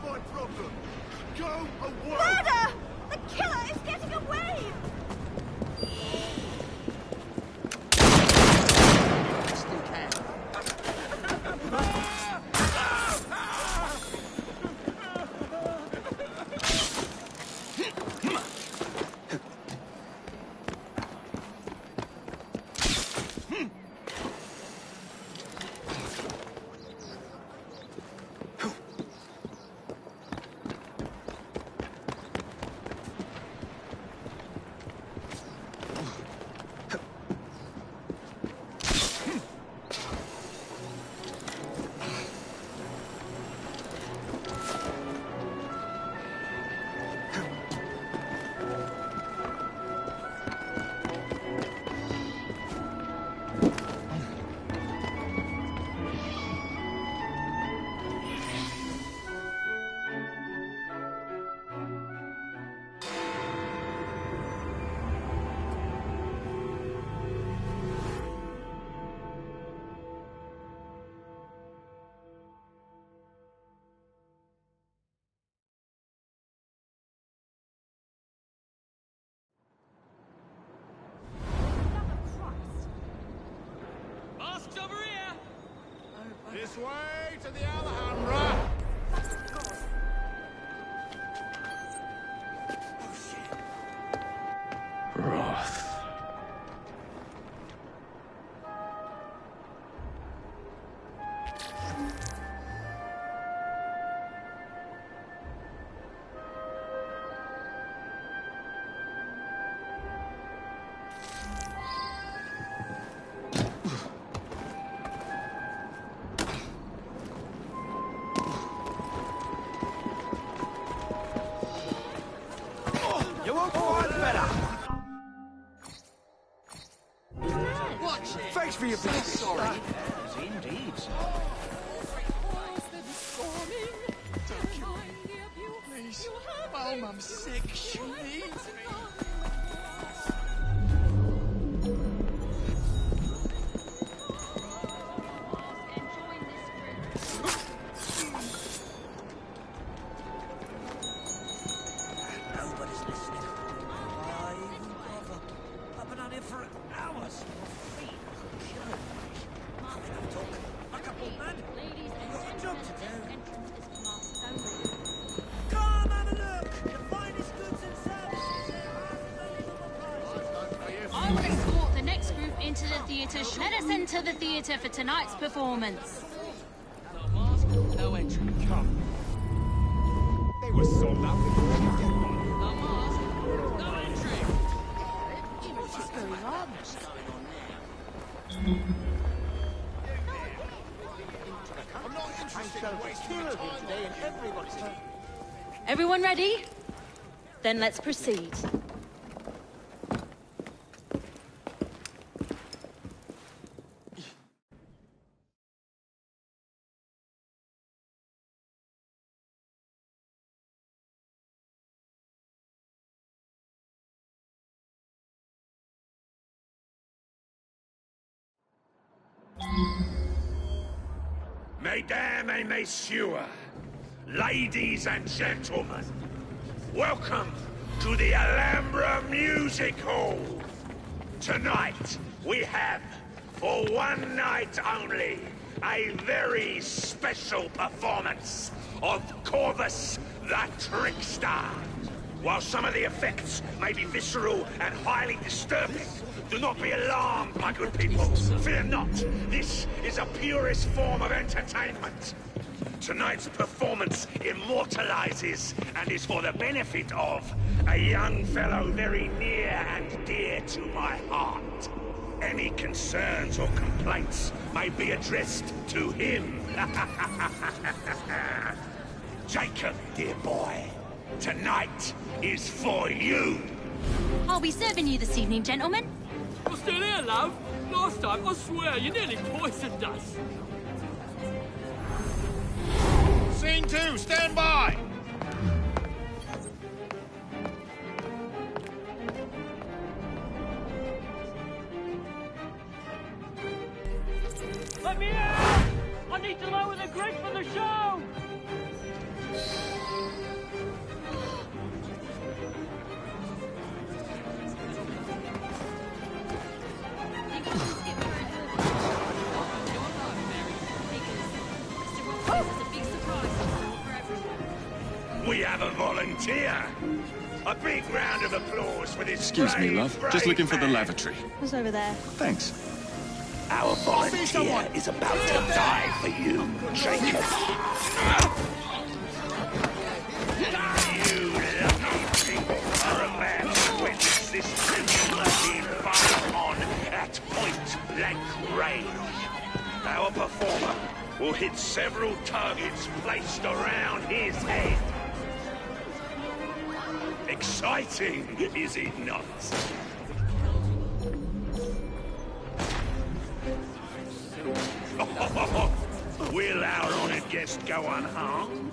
my problem. Go away! Murder! The killer is getting away! Still can. This way to the Alhambra! Wrath. You won't find better. Watch it! Thanks for your business. Sorry. Indeed, sir. Don't kill me. Please. Oh, Mum's sick. She needs me. Nobody's listening. Why even bother? I've been on here for hours. My feet are killing me. I've been up talking. A couple, man. You've got a job to do. Come have a look. The finest goods and services I will escort the next group into the theatre. Let us enter the theatre for tonight's performance. No mask, no entry. Come. They were sold out before we get one. No mask, no entry. What's going on? I'm not interested in wasting your time. Today and everybody's time. Everyone ready? Then let's proceed. Mesdames et messieurs, ladies and gentlemen, welcome to the Alhambra Music Hall. Tonight, we have, for one night only, a very special performance of Corvus the Trickster. While some of the effects may be visceral and highly disturbing, do not be alarmed, my good people. Fear not. This is a purest form of entertainment. Tonight's performance immortalizes and is for the benefit of a young fellow very near and dear to my heart. Any concerns or complaints may be addressed to him. Jacob, dear boy, tonight is for you. I'll be serving you this evening, gentlemen. You're still here, love? Last time, I swear, you nearly poisoned us. Scene 2, stand by! Let me out! I need to lower the grid for the show! We have a volunteer. A big round of applause for this. Excuse me, love. Just looking for the lavatory. What's over there? Thanks. Our volunteer is about to die for you, Jacob. You lucky people are about to witness this gentleman being fired on at point-blank range. Our performer will hit several targets placed around his head. Exciting, is it not? Will our honored guest go unharmed?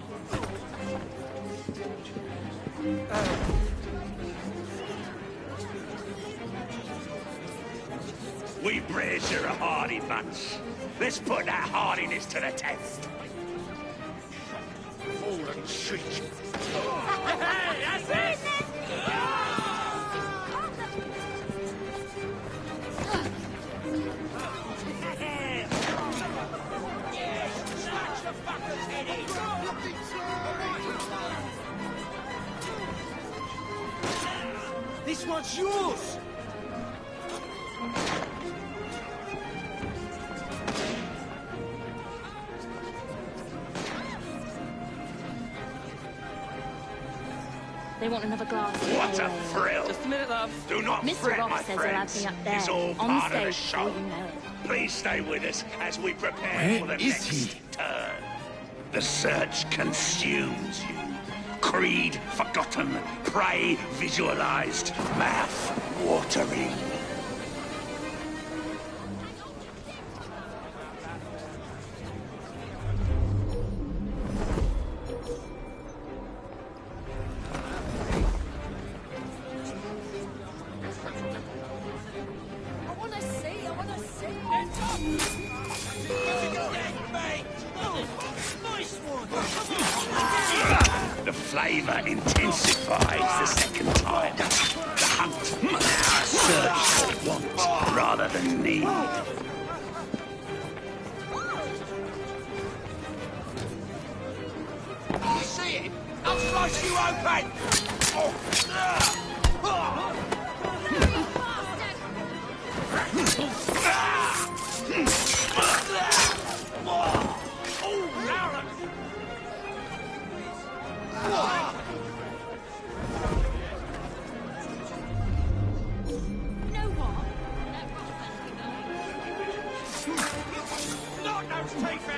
We British are a hardy bunch. Let's put that hardiness to the test. Fallen cheek. Hey, that's it! This one's yours! They want another glass. What a thrill! Just a minute, love. Do not Mr. fret, my Ross says he'll have friends. me up there, It's all on part of the stage, show. before you know it. Please stay with us as we prepare Where for the is next he? turn. The search consumes you. Creed forgotten, prey visualized, mouth watering. I wanna see, I wanna see. Nice one! The flavor intensifies the second time. The hunt, now a search for want rather than need. You see it? I'll slice you open! You know what? Not those teeth!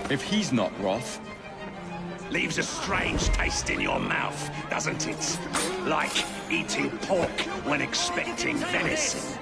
If he's not Roth, Leaves a strange taste in your mouth, doesn't it? Like eating pork when expecting venison.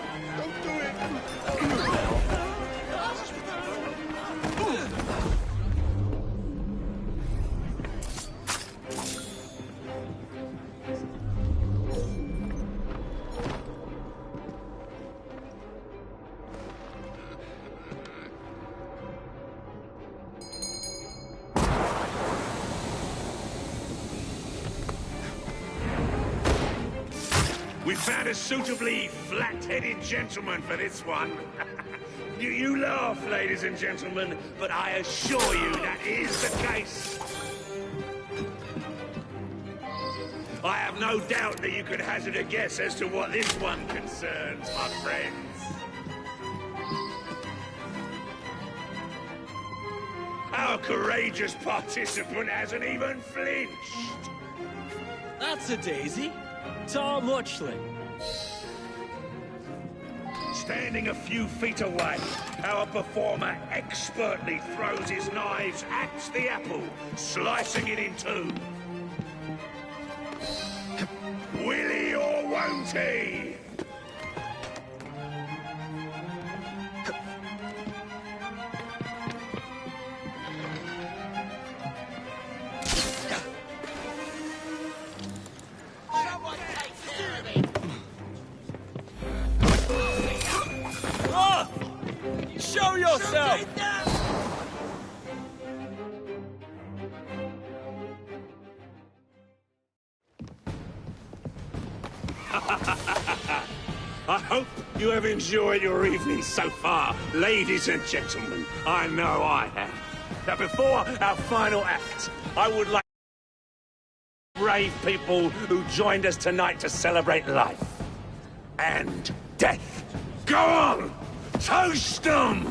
We found a suitably flat-headed gentleman for this one. You laugh, ladies and gentlemen, but I assure you that is the case. I have no doubt that you could hazard a guess as to what this one concerns, my friends. Our courageous participant hasn't even flinched. That's a daisy. Tar Muchley. Standing a few feet away, our performer expertly throws his knives at the apple, slicing it in two. Will he or won't he? Oh! Show yourself! I hope you have enjoyed your evening so far, ladies and gentlemen. I know I have. Now, before our final act, I would like brave people who joined us tonight to celebrate life and death. Go on! Toast them!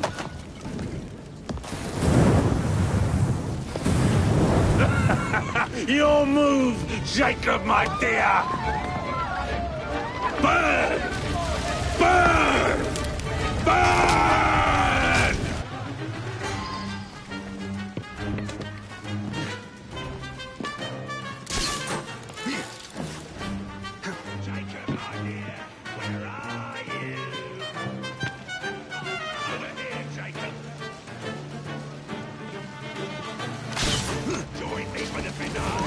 Your move, Jacob, my dear! Burn! Burn! Burn! Jacob, my dear, where are you? Over here, Jacob. Join me for the finale.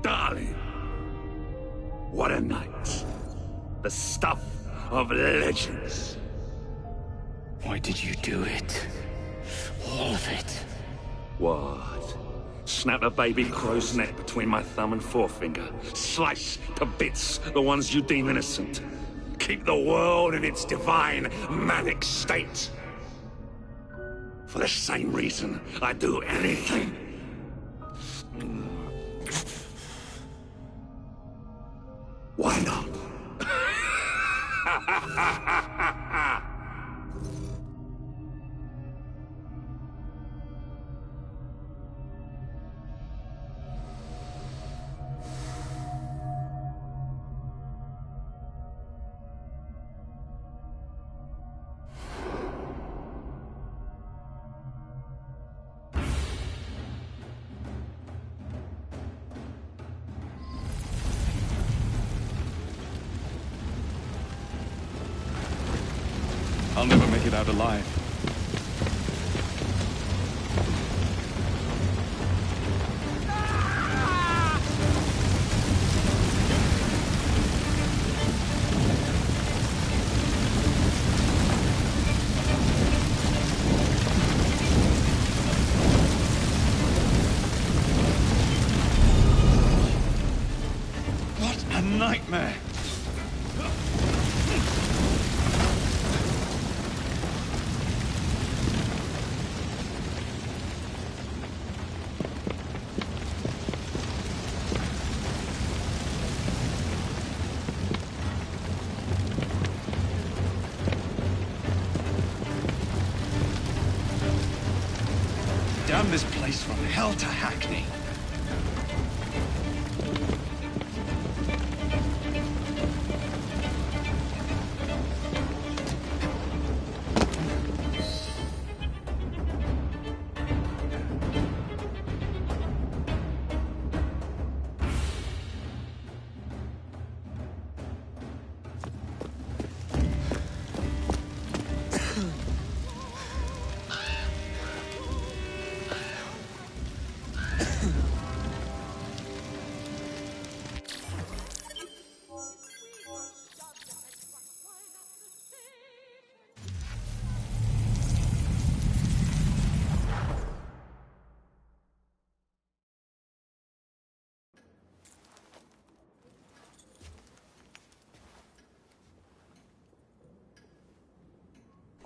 Darling, what a night. The stuff of legends. Why did you do it? All of it. What? Snap a baby crow's neck between my thumb and forefinger. Slice to bits the ones you deem innocent. Keep the world in its divine, manic state. For the same reason, I'd do anything. Why not? I'll never make it out alive. What a nightmare! Damn this place from hell to Hackney.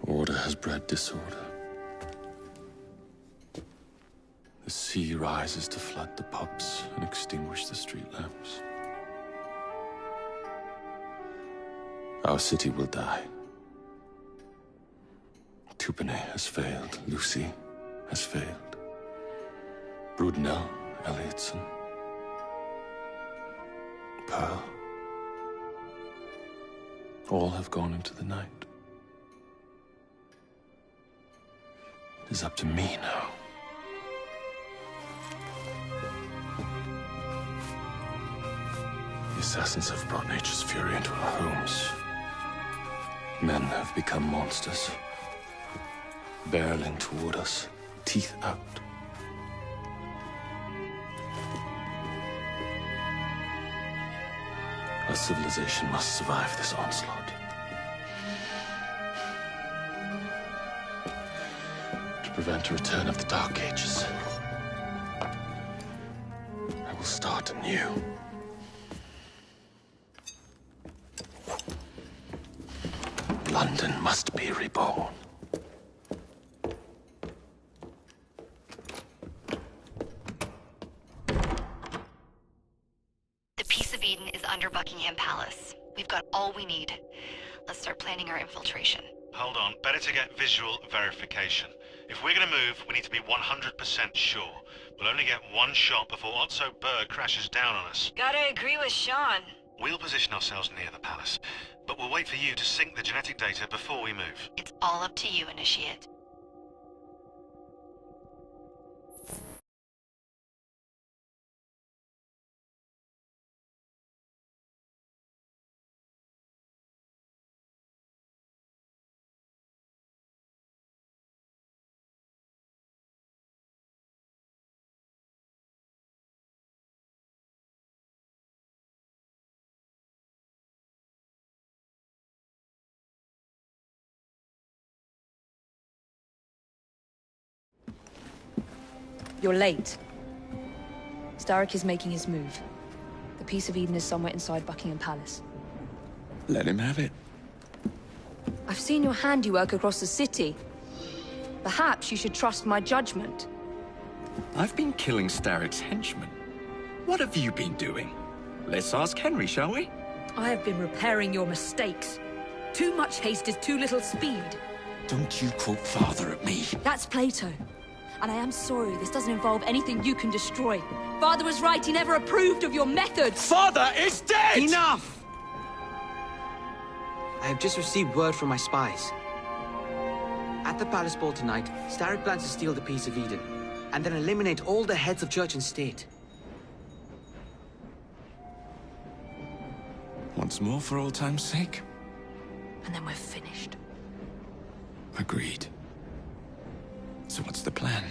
Order has bred disorder. The sea rises to flood the pubs and extinguish the street lamps. Our city will die. Tupene has failed. Lucy has failed. Brudenell, Elliotson, Pearl. All have gone into the night. It is up to me now. The assassins have brought nature's fury into our homes. Men have become monsters, barreling toward us, teeth out. Our civilization must survive this onslaught. To prevent a return of the Dark Ages, I will start anew. London must be reborn. The Peace of Eden is under Buckingham Palace. We've got all we need. Let's start planning our infiltration. Hold on, better to get visual verification. If we're gonna move, we need to be 100% sure. We'll only get one shot before Otso Berg crashes down on us. Gotta agree with Sean. We'll position ourselves near the palace, but we'll wait for you to sync the genetic data before we move. It's all up to you, Initiate. You're late. Starrick is making his move. The Peace of Eden is somewhere inside Buckingham Palace. Let him have it. I've seen your handiwork across the city. Perhaps you should trust my judgment. I've been killing Starrick's henchmen. What have you been doing? Let's ask Henry, shall we? I have been repairing your mistakes. Too much haste is too little speed. Don't you quote Father at me. That's Plato. And I am sorry, this doesn't involve anything you can destroy. Father was right, he never approved of your methods! Father is dead! Enough! I have just received word from my spies. At the palace ball tonight, Starrick plans to steal the Peace of Eden, and then eliminate all the heads of church and state. Once more for old time's sake. And then we're finished. Agreed. So what's the plan?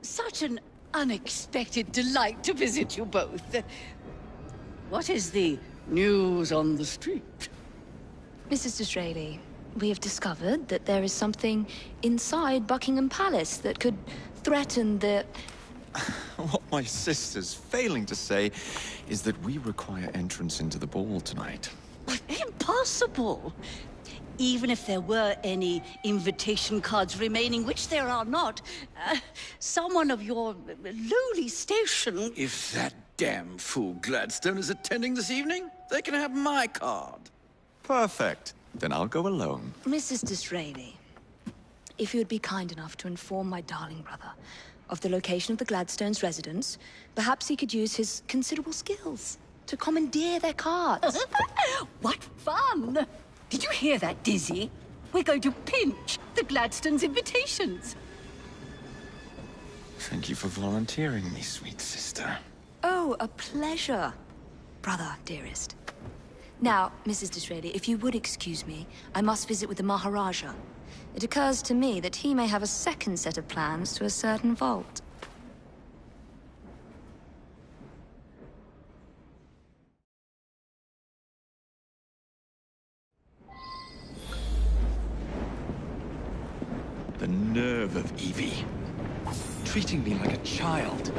Such an unexpected delight to visit you both. What is the news on the street? Mrs. Disraeli, we have discovered that there is something inside Buckingham Palace that could threaten the... What my sister's failing to say is that we require entrance into the ball tonight. Impossible! Even if there were any invitation cards remaining, which there are not, someone of your lowly station... If that damn fool Gladstone is attending this evening, they can have my card. Perfect. Then I'll go alone. Mrs. Disraeli, if you would be kind enough to inform my darling brother of the location of the Gladstones' residence, perhaps he could use his considerable skills to commandeer their cards. What fun! Did you hear that, Dizzy? We're going to pinch the Gladstones' invitations. Thank you for volunteering me, sweet sister. Oh, a pleasure, brother, dearest. Now, Mrs. Disraeli, if you would excuse me, I must visit with the Maharaja. It occurs to me that he may have a second set of plans to a certain vault. The nerve of Evie. Treating me like a child.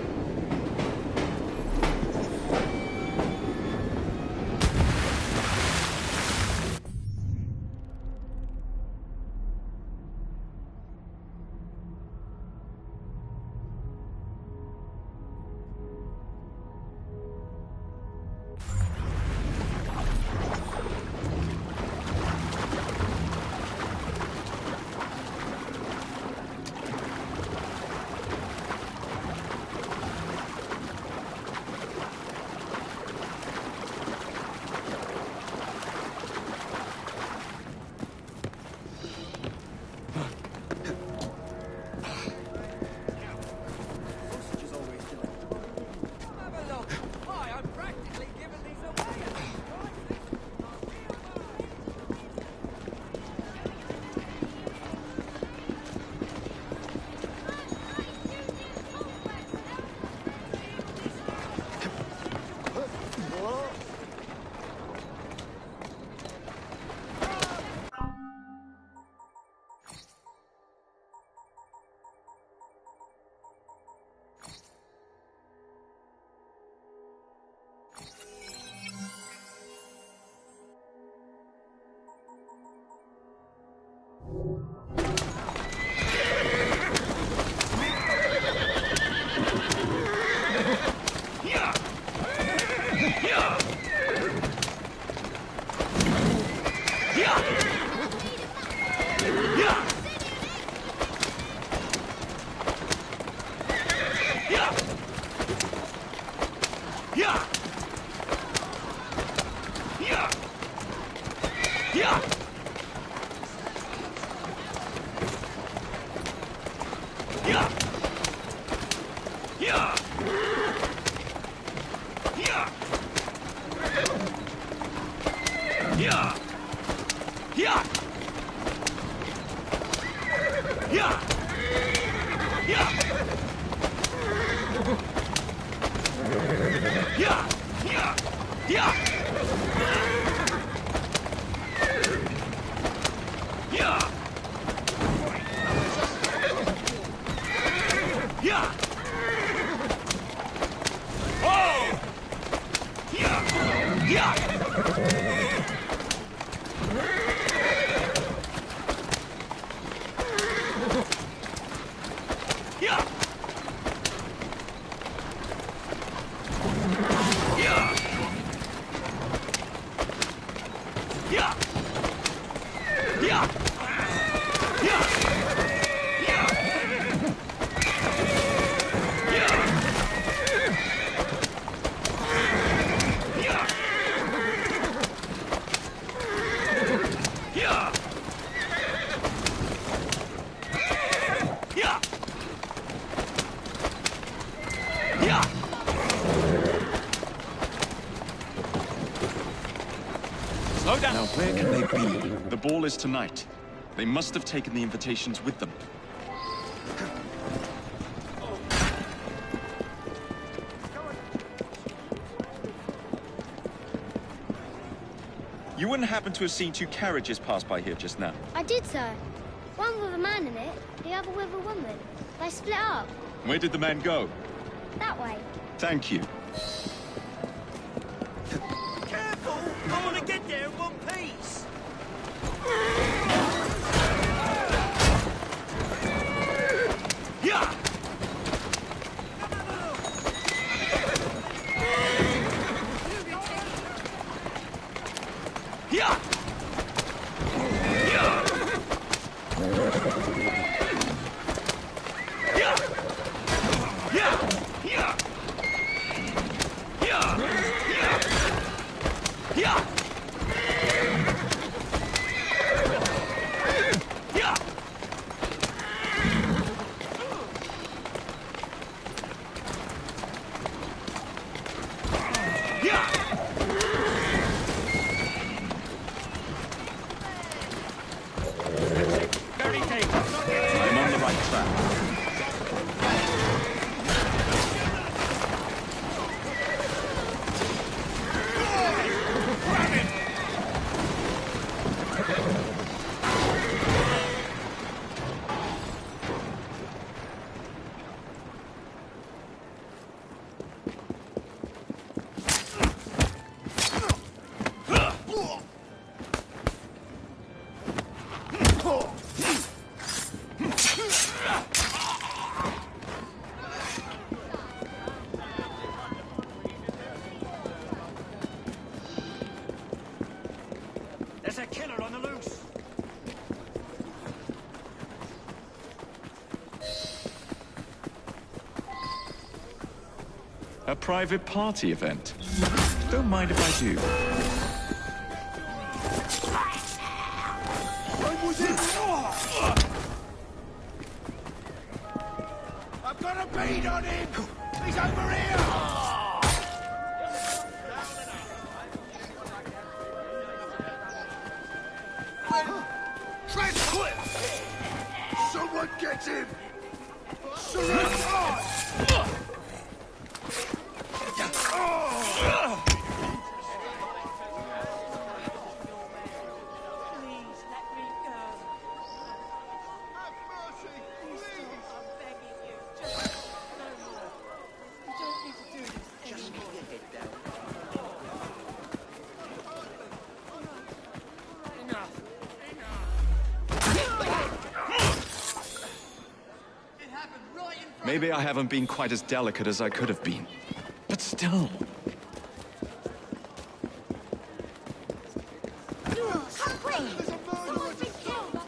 Now, where can they be? The ball is tonight. They must have taken the invitations with them. You wouldn't happen to have seen two carriages pass by here just now? I did, sir. One with a man in it, the other with a woman. They split up. Where did the man go? That way. Thank you. Careful! I want to get there in one piece! Yeah! Yeah! I'm on the right track. There's a killer on the loose! A private party event. Don't mind if I do. What was it? I've got a bead on him! He's over here! Someone get him! Surrender! Maybe I haven't been quite as delicate as I could have been. But still... Come quick! Someone's been killed!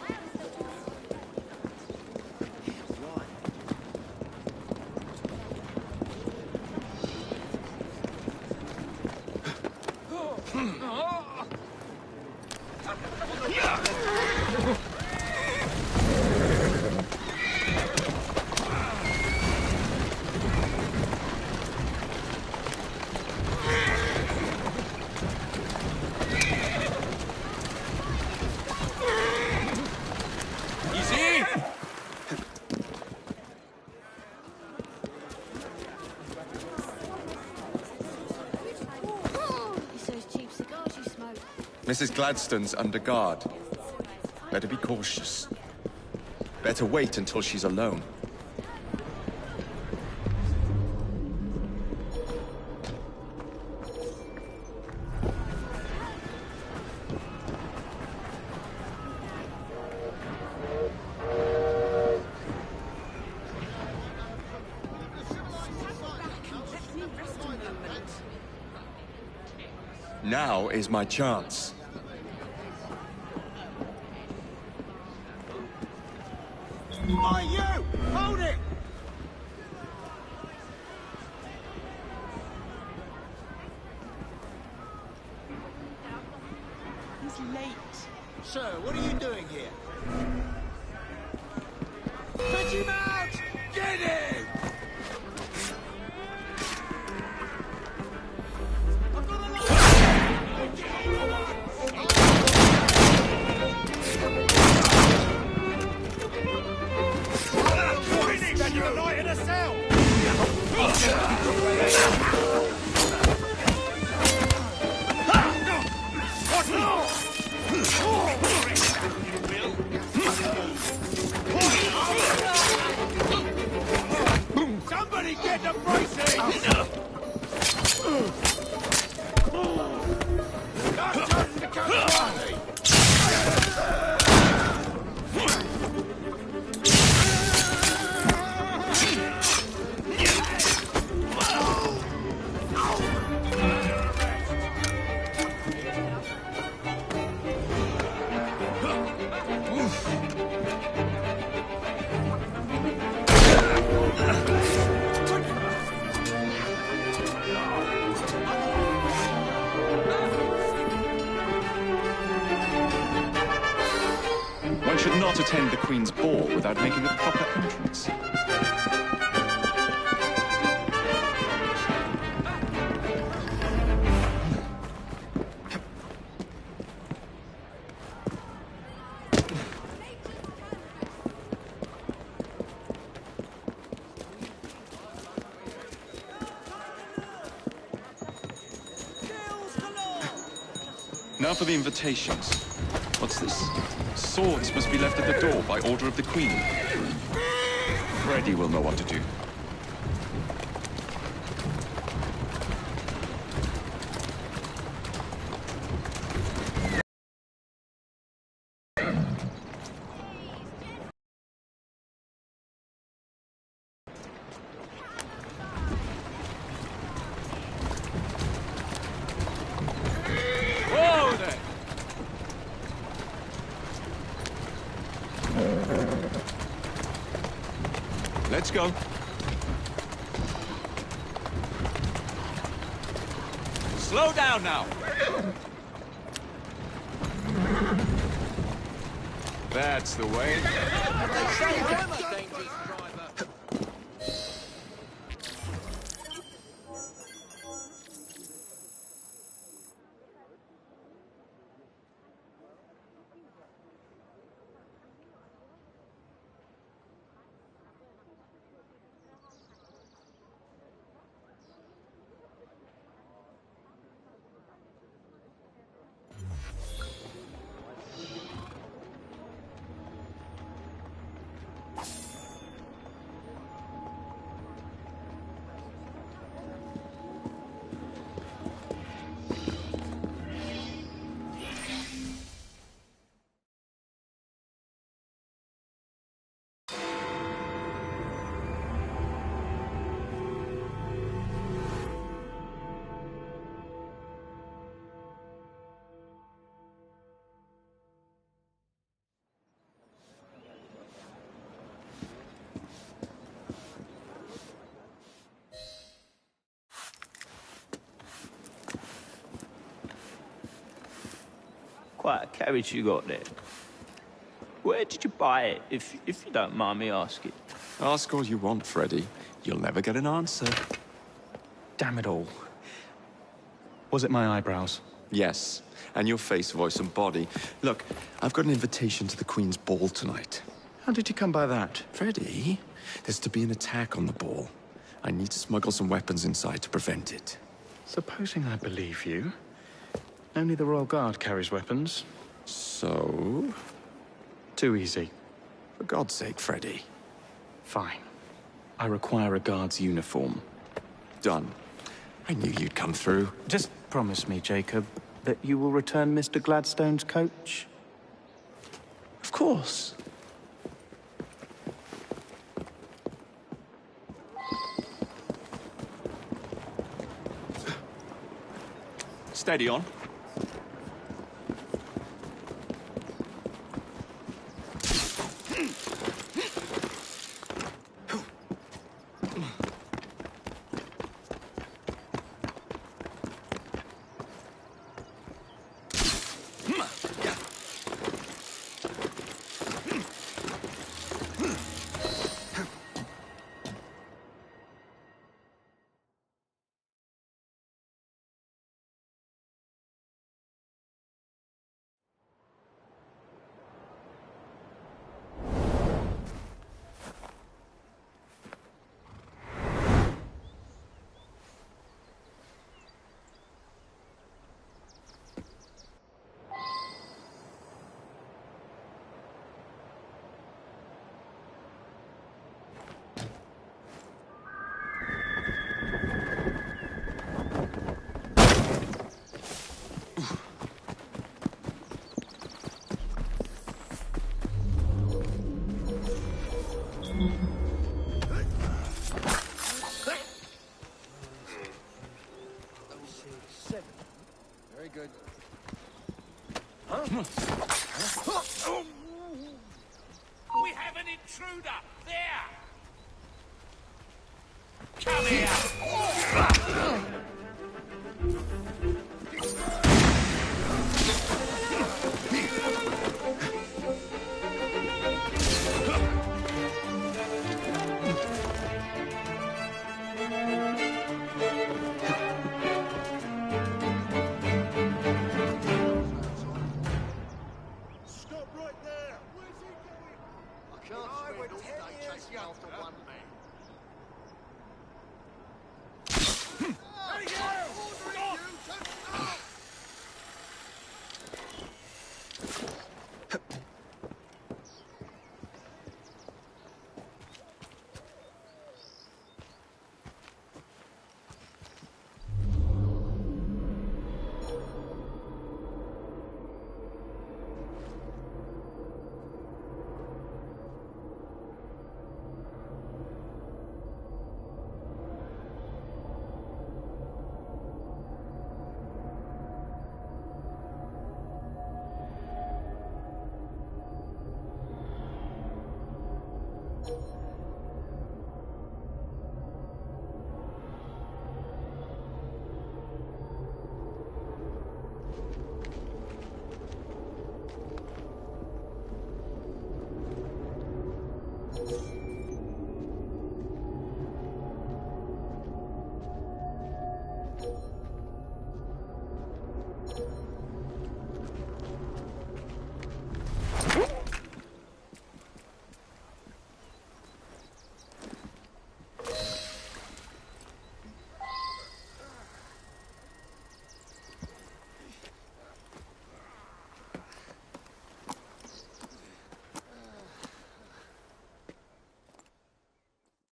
Mrs. Gladstone's under guard. Better be cautious. Better wait until she's alone. Now is my chance. Oi, you! Hold it! He's late. Sir, what are you doing here? Fetch him out! Get him! Somebody get the bracing! Not turning to come quietly! One should not attend the Queen's ball without making a proper entrance. Now for the invitations. What's this? Swords must be left at the door by order of the Queen. Freddy will know what to do. Whoa there! Let's go. Slow down now! That's the way. quite a carriage you got there. Where did you buy it, if you don't mind me asking? Ask all you want, Freddy. You'll never get an answer. Damn it all. Was it my eyebrows? Yes, and your face, voice, and body. Look, I've got an invitation to the Queen's ball tonight. How did you come by that? Freddy, there's to be an attack on the ball. I need to smuggle some weapons inside to prevent it. Supposing I believe you. Only the Royal Guard carries weapons. So? Too easy. For God's sake, Freddy. Fine. I require a guard's uniform. Done. I knew you'd come through. Just promise me, Jacob, that you will return Mr. Gladstone's coach. Of course. Steady on. Very good. We have an intruder! There! Come here! Stop right there! Where's he going? I can't spend all day chasing after one man. Hey, you! Stop!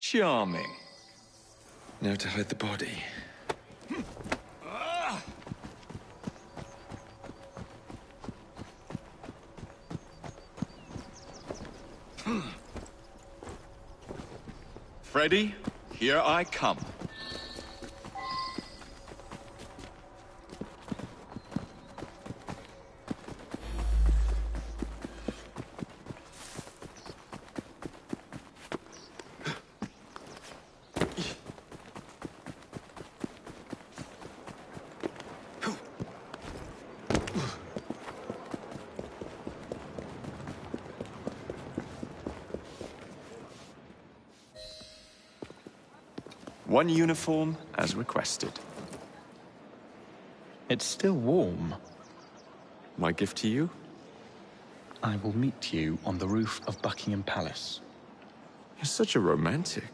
Charming. Now to hide the body. Freddy, here I come. One uniform as requested. It's still warm. My gift to you? I will meet you on the roof of Buckingham Palace. You're such a romantic.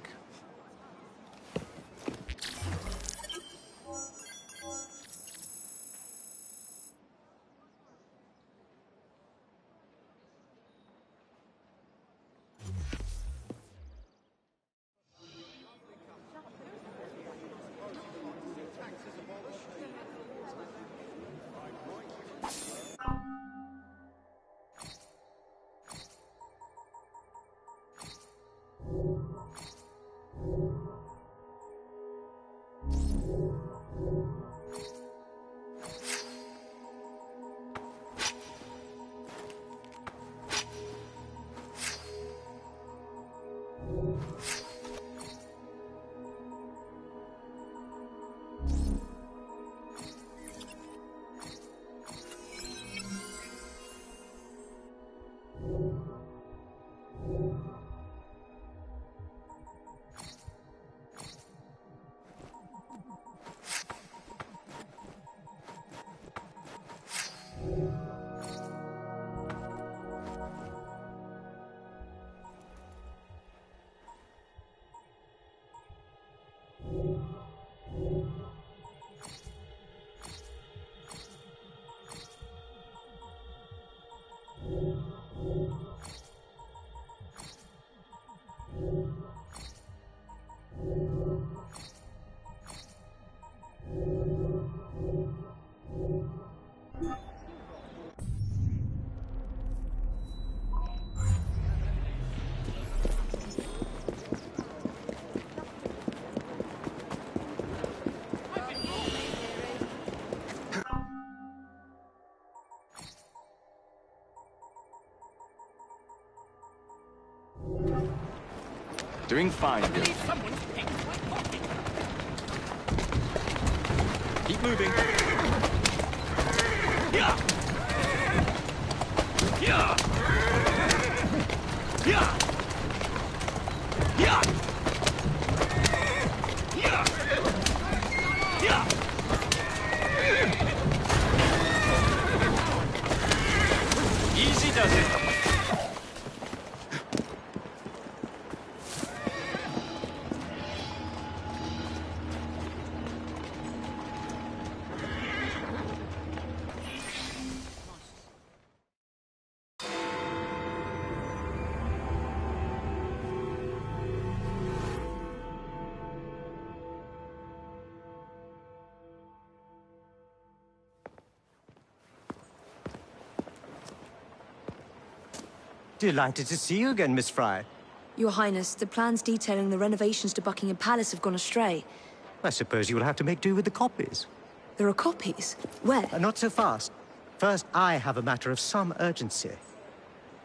Doing fine, Bill. Keep moving. Yeah! Yeah! Yeah! Yeah! Yeah! Yeah! Easy does it. Delighted to see you again, Miss Fry. Your Highness, the plans detailing the renovations to Buckingham Palace have gone astray. I suppose you will have to make do with the copies. There are copies? Where? Not so fast. First, I have a matter of some urgency.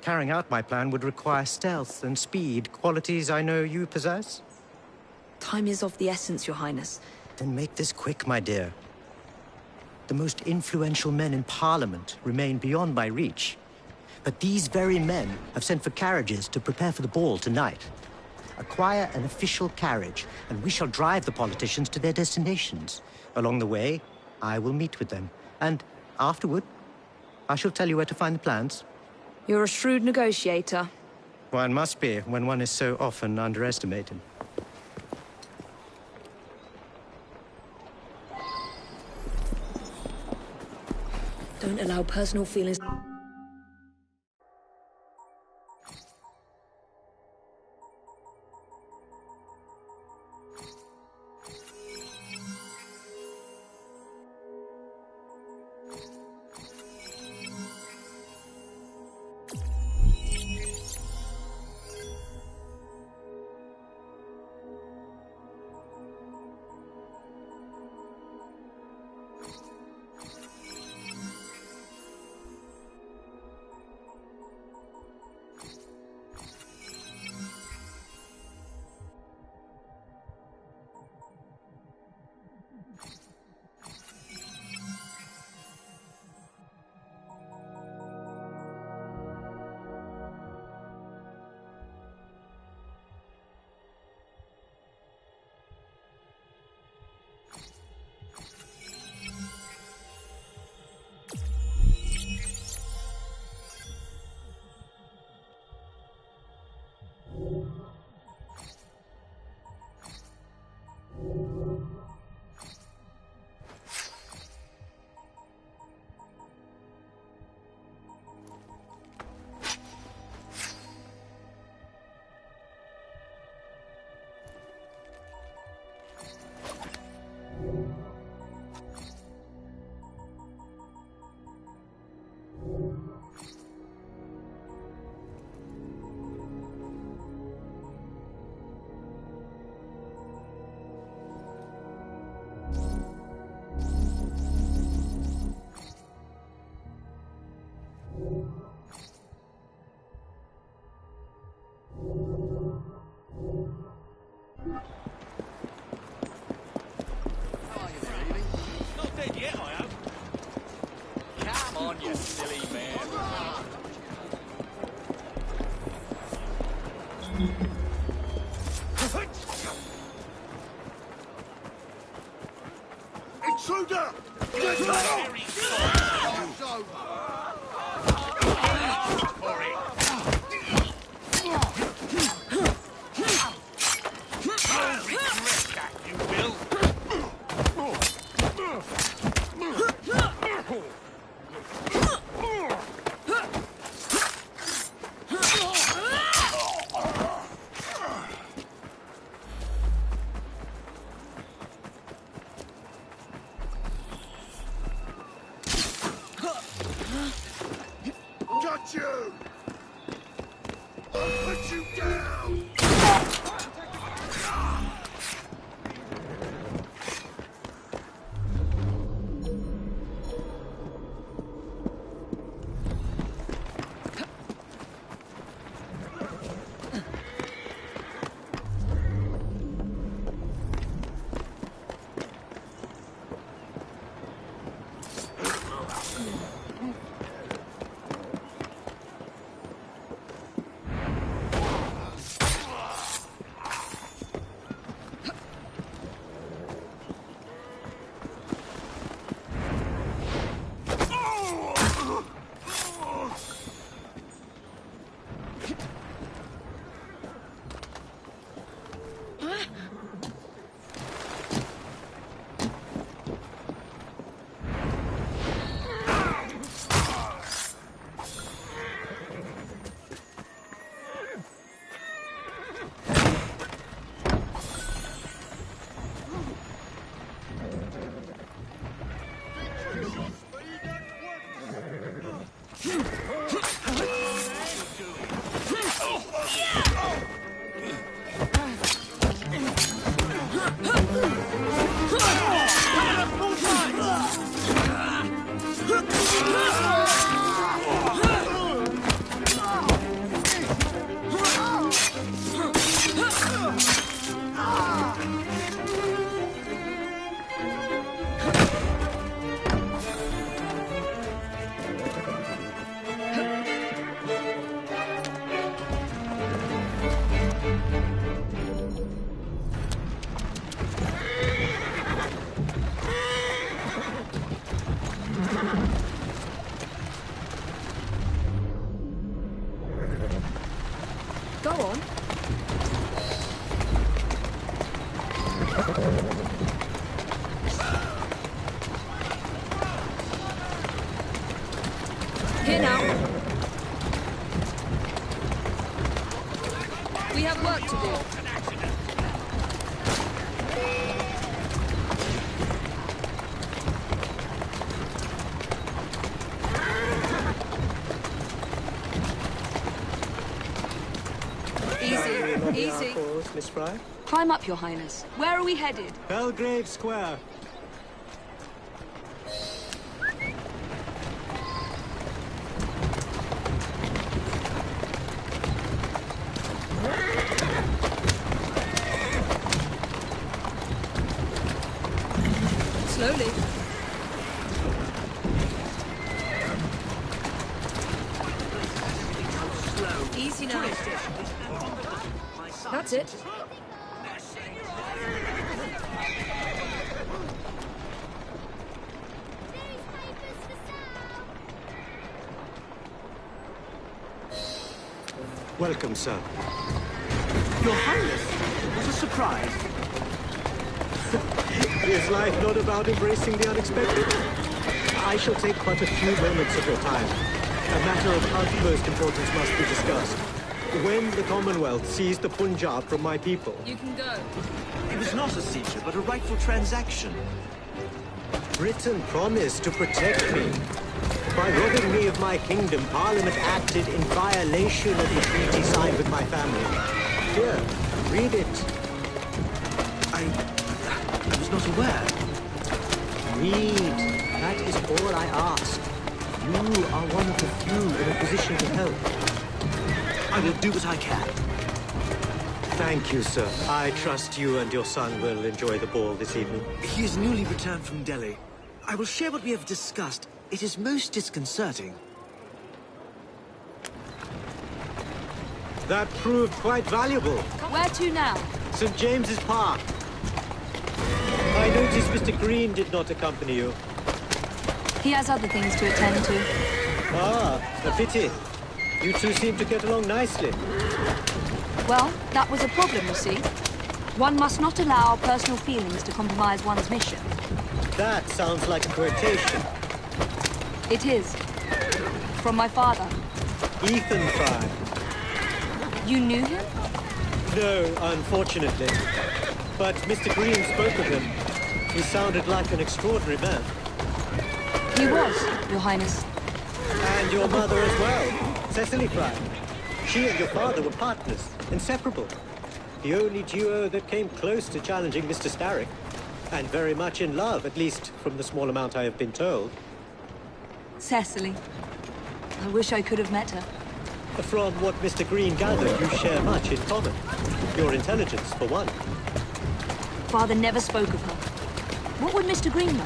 Carrying out my plan would require stealth and speed, qualities I know you possess. Time is of the essence, Your Highness. Then make this quick, my dear. The most influential men in Parliament remain beyond my reach. But these very men have sent for carriages to prepare for the ball tonight. Acquire an official carriage, and we shall drive the politicians to their destinations. Along the way, I will meet with them. And afterward, I shall tell you where to find the plans. You're a shrewd negotiator. One must be when one is so often underestimated. Don't allow personal feelings... you silly man. Intruder! Get out! It's over. For it. You'll regret that, you will. Got you! I'll put you down! Go on. Here now. We have work to do. Easy. Course, Miss Fry. Climb up, Your Highness. Where are we headed? Belgrave Square. Slowly. Easy now. That's it. Welcome, sir. Your Highness, it was a surprise. Is life not about embracing the unexpected? I shall take but a few moments of your time. A matter of utmost importance must be discussed. When the Commonwealth seized the Punjab from my people... You can go. It was not a seizure, but a rightful transaction. Britain promised to protect me. By robbing me of my kingdom, Parliament acted in violation of the treaty signed with my family. Here, read it. I was not aware. Read. That is all I ask. You are one of the few in a position to help. I will do what I can. Thank you, sir. I trust you and your son will enjoy the ball this evening. He is newly returned from Delhi. I will share what we have discussed, It is most disconcerting. That proved quite valuable. Where to now? St. James's Park. I noticed Mr. Green did not accompany you. He has other things to attend to. Ah, a pity. You two seem to get along nicely. Well, that was a problem, you see. One must not allow personal feelings to compromise one's mission. That sounds like a quotation. It is. From my father. Ethan Fry. You knew him? No, unfortunately. But Mr. Green spoke of him. He sounded like an extraordinary man. He was, Your Highness. And your mother as well, Cecily Fry. She and your father were partners, inseparable. The only duo that came close to challenging Mr. Starrick. And very much in love, at least from the small amount I have been told. Cecily. I wish I could have met her. From what Mr. Green gathered, you share much in common. Your intelligence, for one. Father never spoke of her. What would Mr. Green know?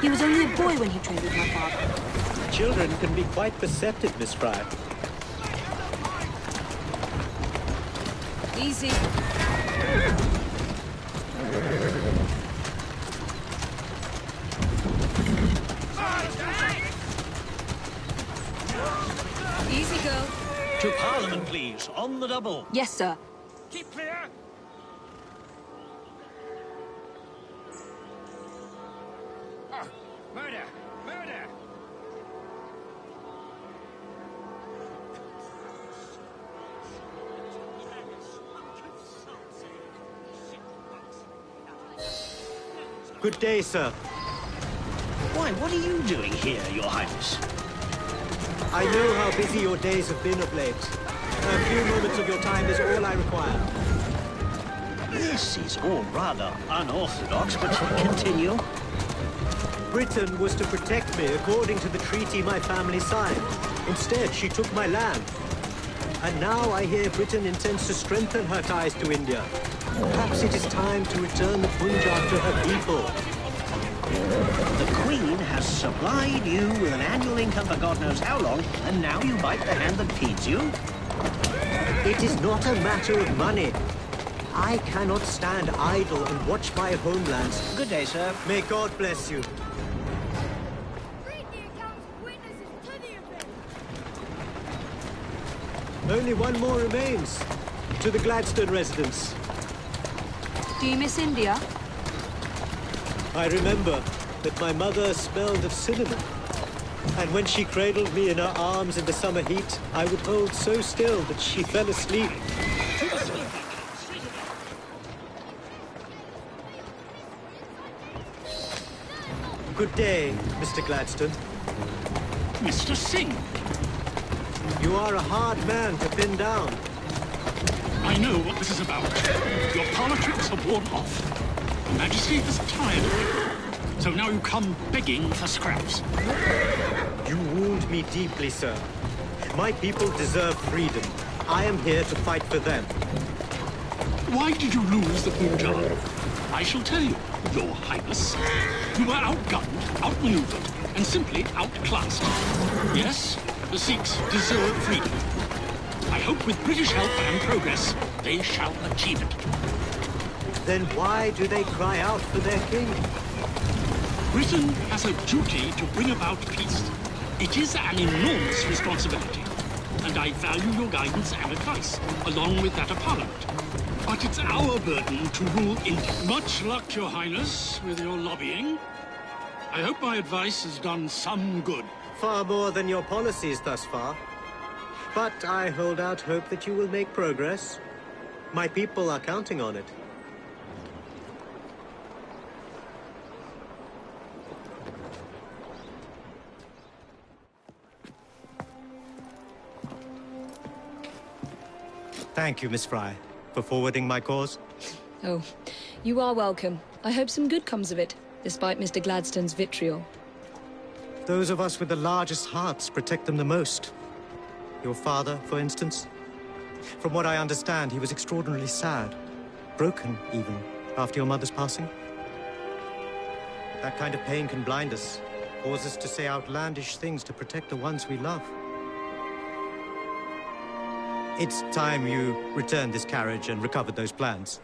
He was only a boy when he trained with my father. Children can be quite perceptive, Miss Fry. Easy. Easy, girl. To Parliament, please. On the double. Yes, sir. Keep clear. Oh, murder! Murder! Good day, sir. Why, what are you doing here, Your Highness? I know how busy your days have been of late. A few moments of your time is all I require. This is all rather unorthodox, but continue. Britain was to protect me according to the treaty my family signed. Instead, she took my land. And now I hear Britain intends to strengthen her ties to India. Perhaps it is time to return the Punjab to her people. The Queen has supplied you with an annual income for God knows how long, and now you bite the hand that feeds you? It is not a matter of money. I cannot stand idle and watch my homelands. Good day, sir. May God bless you. Only one more remains. To the Gladstone residence. Do you miss India? I remember that my mother smelled of cinnamon. And when she cradled me in her arms in the summer heat, I would hold so still that she fell asleep. Good day, Mr. Gladstone. Mr. Singh. You are a hard man to pin down. I know what this is about. Your politics have worn off. Your Majesty is tired of it. So now you come begging for scraps. You wound me deeply, sir. My people deserve freedom. I am here to fight for them. Why did you lose the Punjab? I shall tell you, Your Highness. You were outgunned, outmaneuvered, and simply outclassed. Yes, the Sikhs deserve freedom. I hope with British help and progress, they shall achieve it. Then why do they cry out for their king? Britain has a duty to bring about peace. It is an enormous responsibility, and I value your guidance and advice, along with that of Parliament. But it's our burden to rule India. Much luck, Your Highness, with your lobbying. I hope my advice has done some good. Far more than your policies thus far. But I hold out hope that you will make progress. My people are counting on it. Thank you, Miss Fry, for forwarding my cause. Oh, you are welcome. I hope some good comes of it, despite Mr. Gladstone's vitriol. Those of us with the largest hearts protect them the most. Your father, for instance. From what I understand, he was extraordinarily sad. Broken, even, after your mother's passing. That kind of pain can blind us, cause us to say outlandish things to protect the ones we love. It's time you returned this carriage and recovered those plans.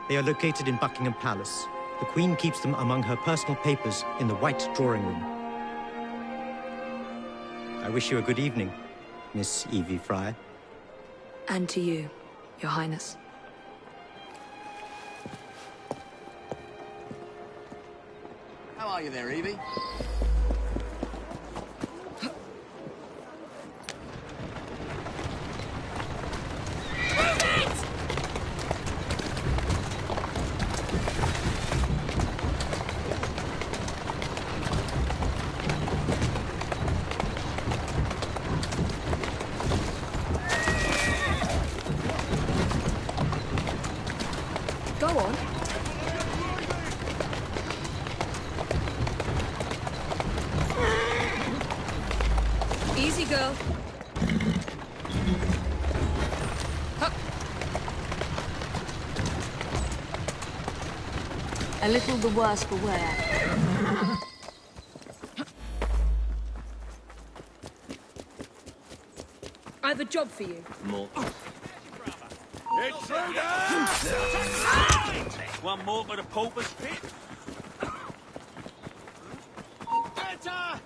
They are located in Buckingham Palace. The Queen keeps them among her personal papers in the White Drawing Room. I wish you a good evening, Miss Evie Fry. And to you, Your Highness. How are you there, Evie? Go on. Easy, girl. Hup. A little the worse for wear. I have a job for you. More. One more for the pauper's pit. Better!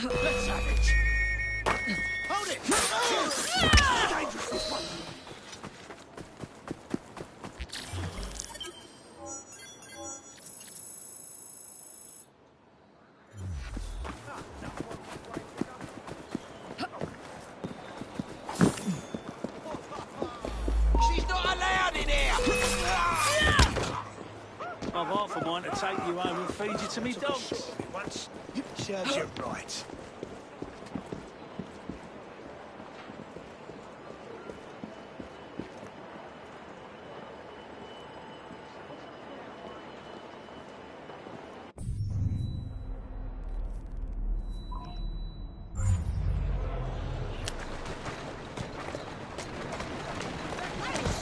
Let's have it! Hold it! Dangerous, this one! She's not allowed in here! I've half a mind to take you home and feed you to me dogs. Once, serves you right.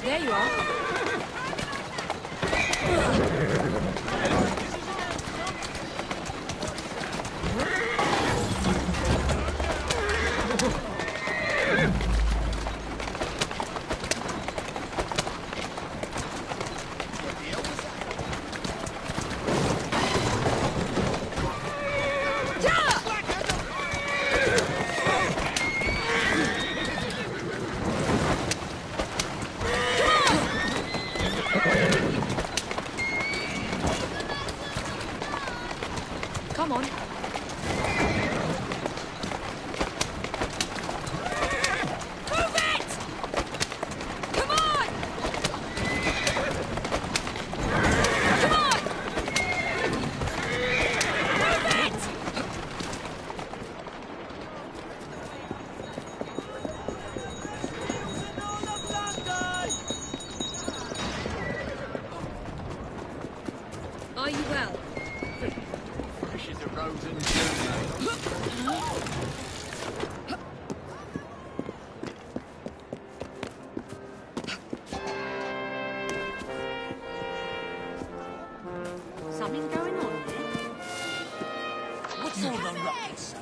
There you are. Come on. Move it! Come on! Come on! Move it! Are you well? Fresh as a rose in June. Something going on here? What's all the ruckus?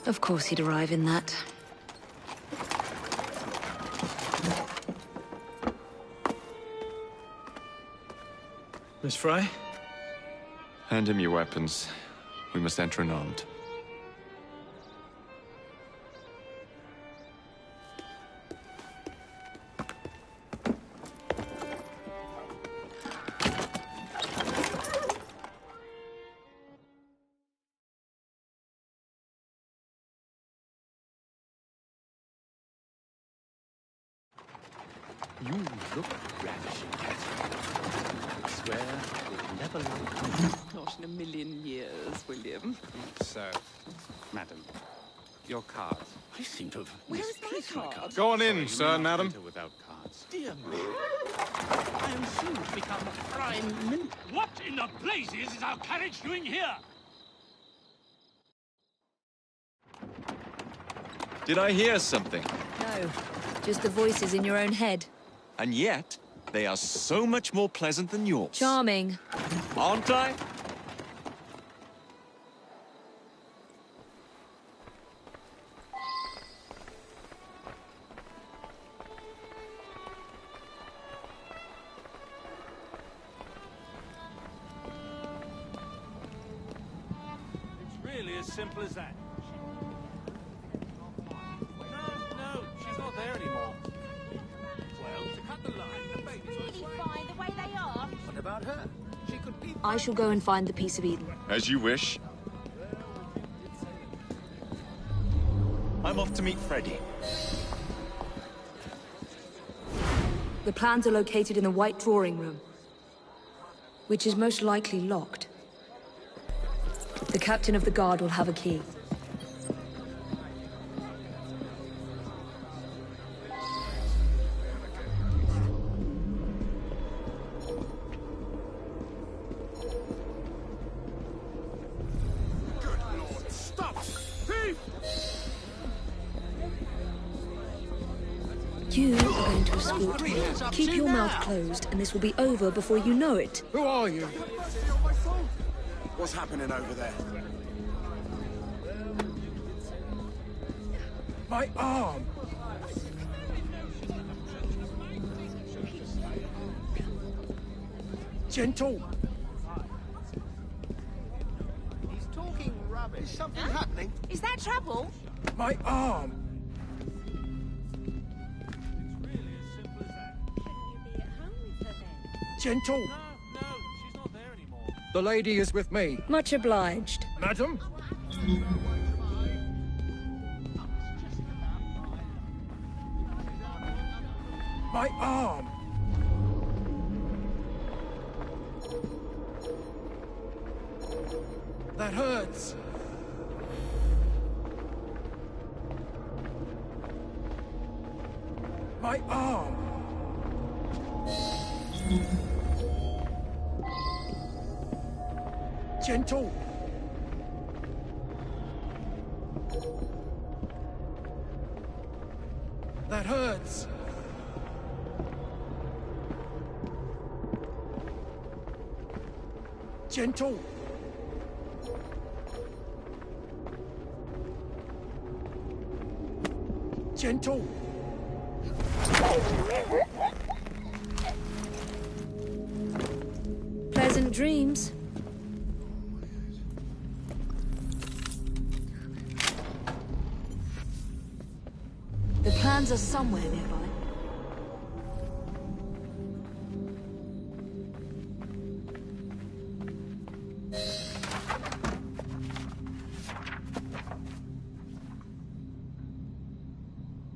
Of course he'd arrive in that. Miss Fry? Hand him your weapons. We must enter unarmed. You look ravishing, Catherine. I swear, I would ever like you. Not in a million years, William. So, madam, your cards. I seem to have Where is my misplaced my card? Go on in, You sir, may not madam. enter without cards. Dear me. I am soon to become prime minister. What in the blazes is our carriage doing here? Did I hear something? No, just the voices in your own head. And yet, they are so much more pleasant than yours. Charming. Aren't I? It's really as simple as that. No, she's not there anymore. Well, to cut the line, the baby's Really fine the way they are. What about her? She could be... I shall go and find the piece of Eden. As you wish. I'm off to meet Freddy. The plans are located in the white drawing room, which is most likely locked. The captain of the guard will have a key. Good Lord, stop! Thief! You are going to escort me. Keep your mouth closed, and this will be over before you know it. Who are you? What's happening over there? My arm! Gentle! He's talking rubbish. Something happening? Is that trouble? My arm! Gentle! No, she's not there anymore. The lady is with me. Much obliged. Madam? My arm! That hurts! My arm! Gentle! That hurts! Gentle! Gentle! Pleasant dreams. The plans are somewhere nearby.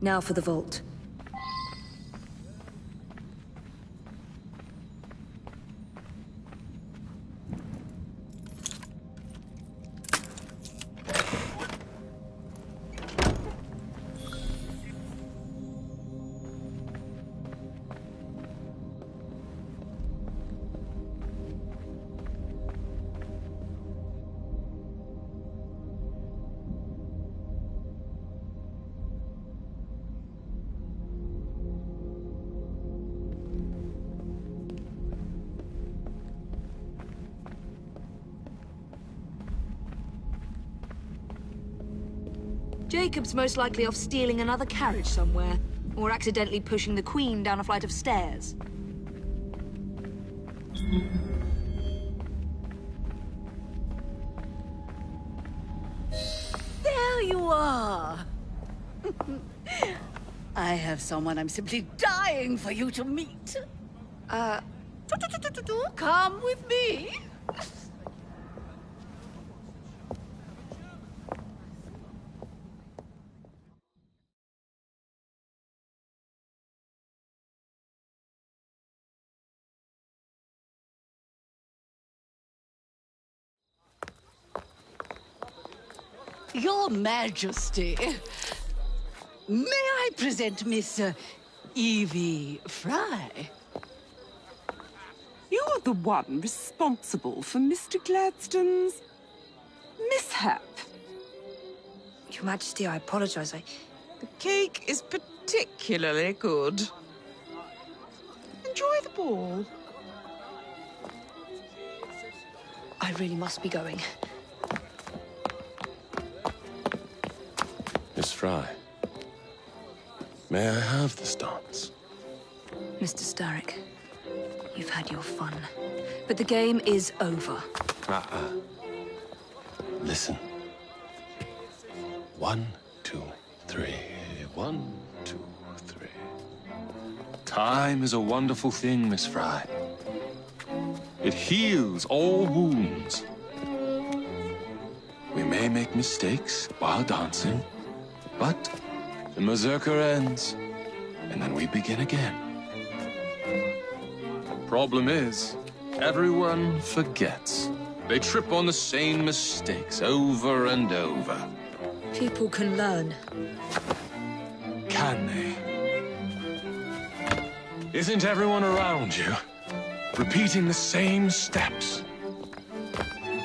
Now for the vault. Jacob's most likely off stealing another carriage somewhere, or accidentally pushing the Queen down a flight of stairs. There you are! I have someone I'm simply dying for you to meet. Come with me. Your Majesty, may I present Miss Evie Fry? You're the one responsible for Mr. Gladstone's mishap. Your Majesty, I apologize. The cake is particularly good. Enjoy the ball. I really must be going. Miss Fry, may I have this dance? Mr. Starrick, you've had your fun. But the game is over. Listen. 1, 2, 3. 1, 2, 3. Time is a wonderful thing, Miss Fry. It heals all wounds. We may make mistakes while dancing, but the Berserker ends, and then we begin again. Problem is, everyone forgets. They trip on the same mistakes over and over. People can learn. Can they? Isn't everyone around you repeating the same steps?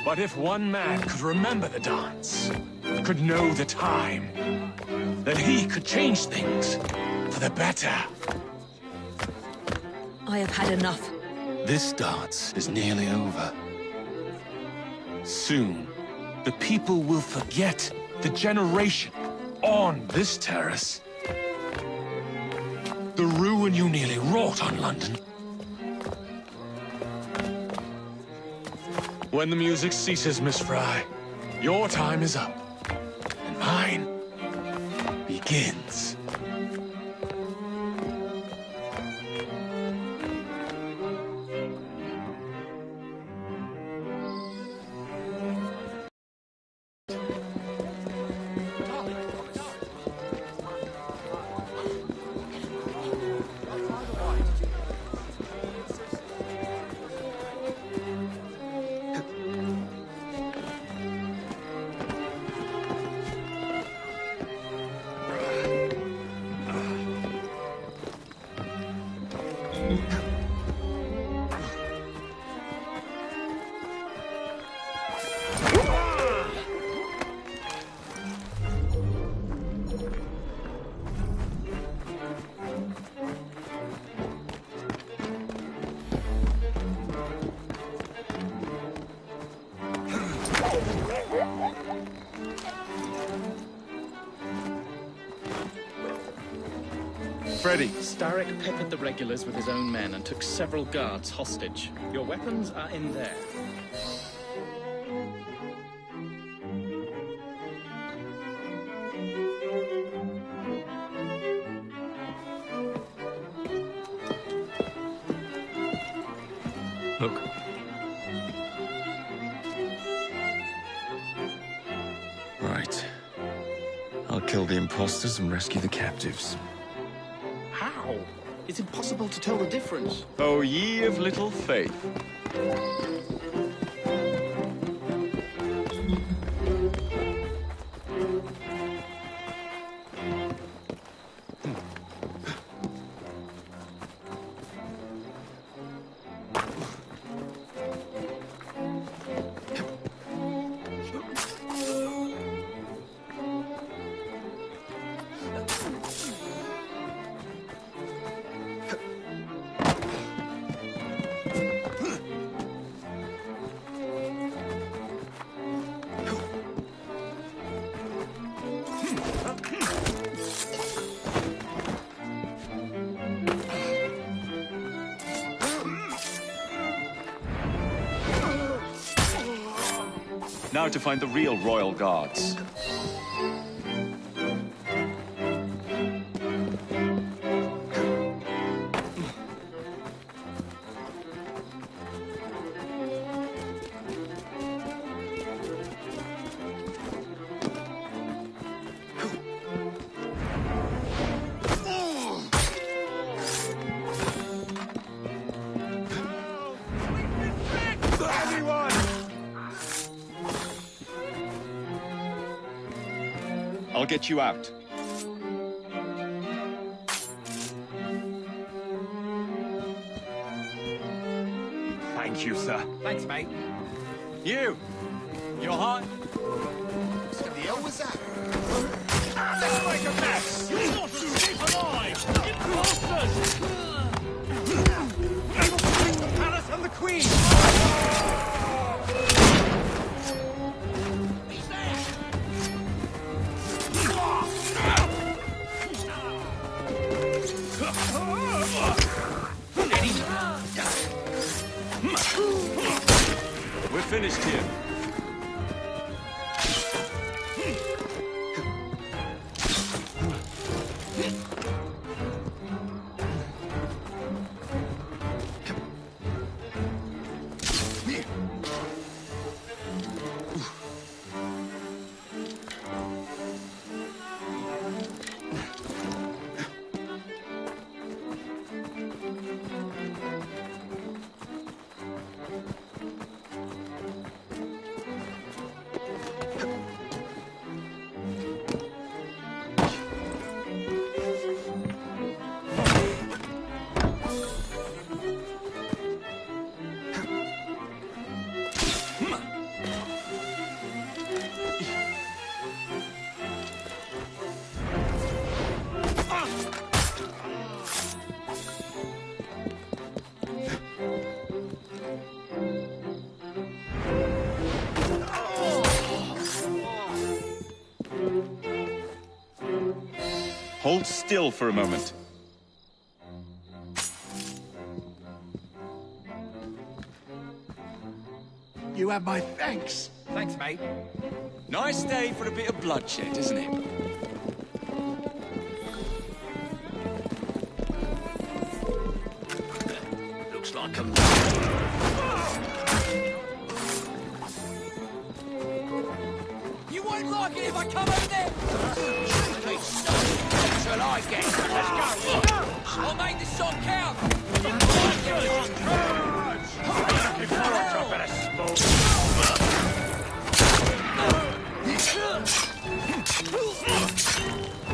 But if one man could remember the dance, could know the time, then he could change things for the better. I have had enough. This dance is nearly over. Soon, the people will forget the generation on this terrace. The ruin you nearly wrought on London. When the music ceases, Miss Fry, your time is up, and mine begins. Freddy. Starrick peppered the regulars with his own men and took several guards hostage. Your weapons are in there. Look. Right. I'll kill the imposters and rescue the captives. How? It's impossible to tell the difference. Oh, ye of little faith. Now to find the real royal guards. I'll get you out. Thank you, sir. Thanks, mate. You! You're hot? What the hell was that? Let's make a mess! You want to keep alive! Get closer! I will bring the palace and the queen! We're finished here. Hold still for a moment. You have my thanks. Thanks, mate. Nice day for a bit of bloodshed, isn't it? Looks like a... You won't like it if I come over there! Till I get... Let's go! I'll make this shot count! Before I drop in a smoke.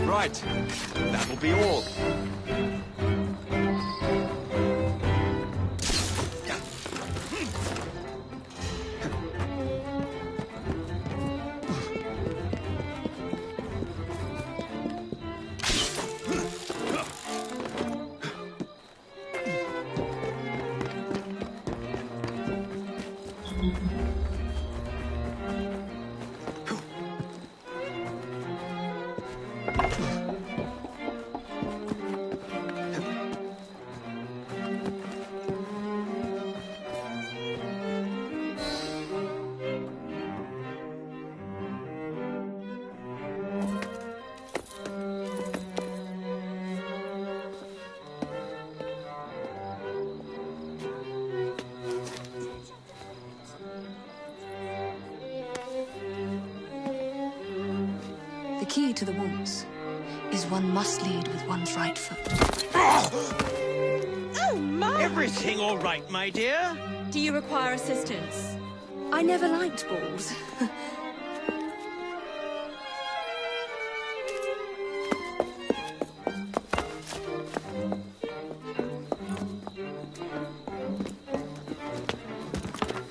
Right. That'll be all. The key to the walls is one must lead with one's right foot. Oh, my! Everything all right, my dear? Do you require assistance? I never liked balls.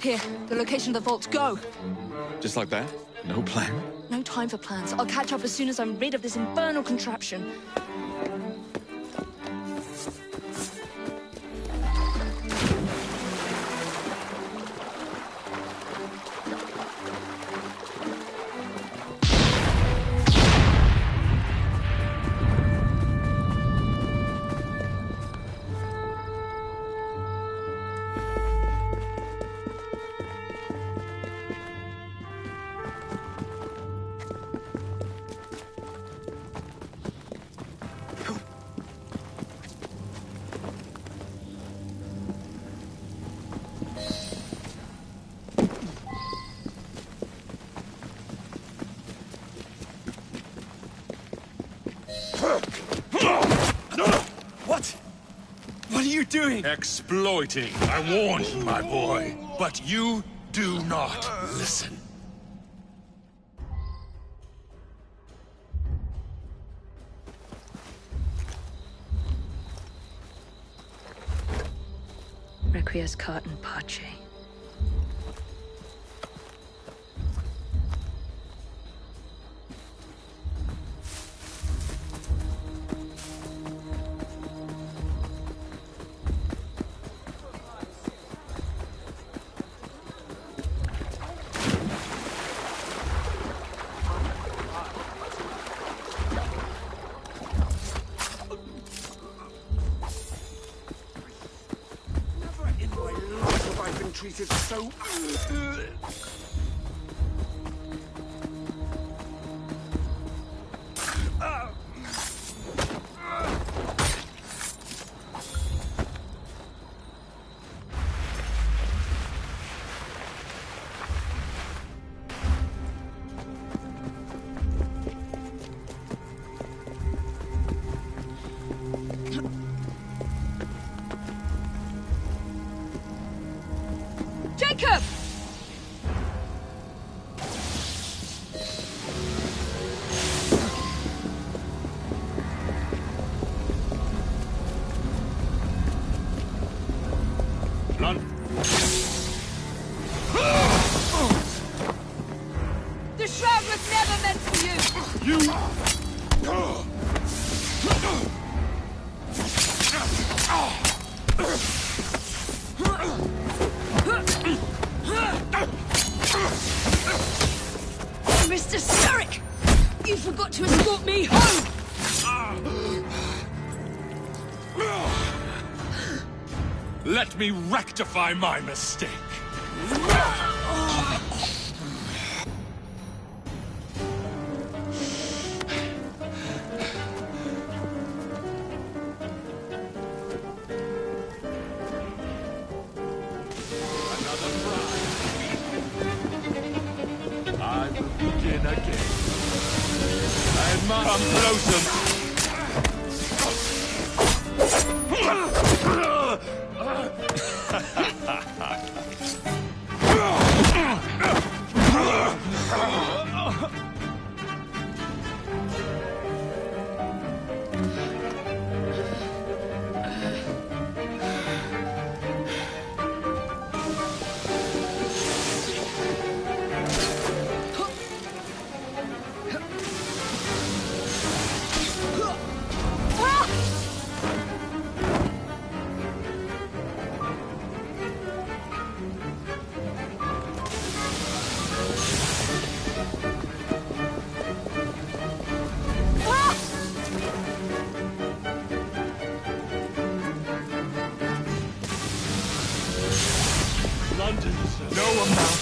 Here, the location of the vault. Go! Just like that? No plan? No time for plans. I'll catch up as soon as I'm rid of this infernal contraption. What? What are you doing? Exploiting. I warned you, my boy. But you do not listen. quiescat in pace. Treated so... Jacob! Run! The shroud was never meant for you! Mr. Starrick! You forgot to escort me home! Let me rectify my mistake. I will begin again. I must come closer. No amount